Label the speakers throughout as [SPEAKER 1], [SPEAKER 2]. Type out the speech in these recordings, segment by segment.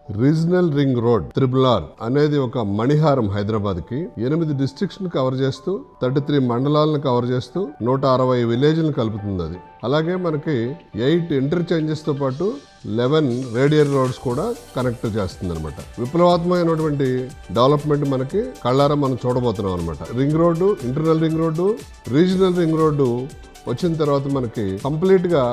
[SPEAKER 1] Regional ring road RRR అనేది ఒక మణిహారం హైదరాబాద్ కి 8 డిస్ట్రిక్ట్స్ ను కవర్ చేస్తూ 33 మండలాలను కవర్ చేస్తూ 160 విలేజ్లను కలుపుతుంది అది. అలాగే మనకి 8 ఇంటర్చేంజెస్ తో పాటు 11 రేడియల్ రోడ్స్ కూడా కనెక్ట్ చేస్తుంది అనమాట. విప్లవాత్మకమైనటువంటి డెవలప్మెంట్ మనకి కళ్ళారా మనం చూడబోతున్నాం అనమాట. Ring road, internal ring road, regional ring road వచ్చిన తర్వాత మనకి కంప్లీట్ గా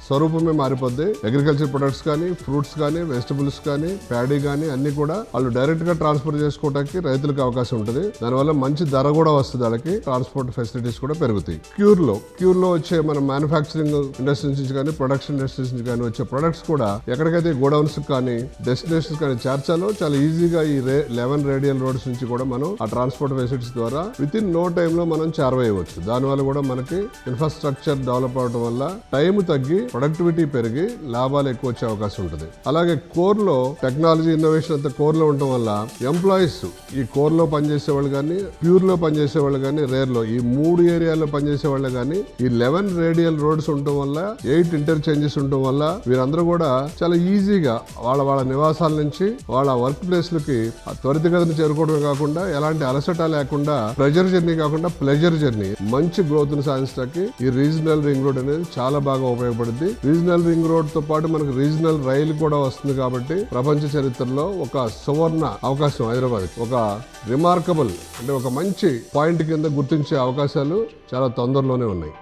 [SPEAKER 1] స్వరూపమే మారిపోద్ది. అగ్రికల్చర్ ప్రొడక్ట్స్ కానీ, ఫ్రూట్స్ కానీ, వెజిటబుల్స్ కానీ, ప్యాడీ కానీ అన్ని కూడా వాళ్ళు డైరెక్ట్ గా ట్రాన్స్పోర్ట్ చేసుకోవడానికి రైతులకు అవకాశం ఉంటుంది. దానివల్ల మంచి ధర కూడా వస్తుంది. వాళ్ళకి ట్రాన్స్పోర్ట్ ఫెసిలిటీస్ కూడా పెరుగుతాయి. క్యూర్ లో వచ్చే మన మ్యానుఫ్యాక్చరింగ్ ఇండస్ట్రీస్ నుంచి కానీ, ప్రొడక్షన్ ఇండస్ట్రీస్ నుంచి కానీ వచ్చే ప్రొడక్ట్స్ కూడా ఎక్కడికైతే గోడౌన్స్ కానీ, డెస్టినేషన్స్ కానీ చేర్చాలో చాలా ఈజీగా ఈ 11 రేడియల్ రోడ్స్ నుంచి కూడా మనం ఆ ట్రాన్స్పోర్ట్ ఫెసిలిటీస్ ద్వారా విత్ ఇన్ నో టైమ్ లో మనం చేరవేయవచ్చు. దానివల్ల కూడా మనకి ఇన్ఫ్రాస్ట్రక్చర్ డెవలప్ అవడం వల్ల టైం తగ్గి ప్రొడక్టివిటీ పెరిగి లాభాలు ఎక్కువ వచ్చే అవకాశం ఉంటుంది. అలాగే కోర్ లో టెక్నాలజీ ఇన్నోవేషన్ అంతా కోర్ లో ఉండటం వల్ల ఎంప్లాయీస్ ఈ కోర్ లో పనిచేసే వాళ్ళు కానీ, ప్యూర్ లో పనిచేసే వాళ్ళు కానీ, రేర్ లో ఈ 3 ఏరియాల్లో పనిచేసే వాళ్ళు కానీ ఈ 11 రేడియల్ రోడ్స్ ఉండటం వల్ల 8 ఇంటర్చేంజెస్ ఉండటం వల్ల వీరందరూ కూడా చాలా ఈజీగా వాళ్ళ నివాసాల నుంచి వాళ్ళ వర్క్ ప్లేస్ లకి త్వరితగతిని చేరుకోవడమే కాకుండా ఎలాంటి అలసట లేకుండా ప్రెజర్ జర్నీ కాకుండా ప్లెజర్ జర్నీ మంచి గ్రోత్ ని సాధించడానికి ఈ రీజనల్ రింగ్ రోడ్ అనేది చాలా బాగా ఉపయోగపడుతుంది. రీజనల్ రింగ్ రోడ్ తో పాటు మనకు రీజనల్ రైలు కూడా వస్తుంది కాబట్టి ప్రపంచ చరిత్రలో ఒక సువర్ణ అవకాశం హైదరాబాద్ ఒక రిమార్కబుల్ అంటే ఒక మంచి పాయింట్ కింద గుర్తించే అవకాశాలు చాలా తొందరలోనే ఉన్నాయి.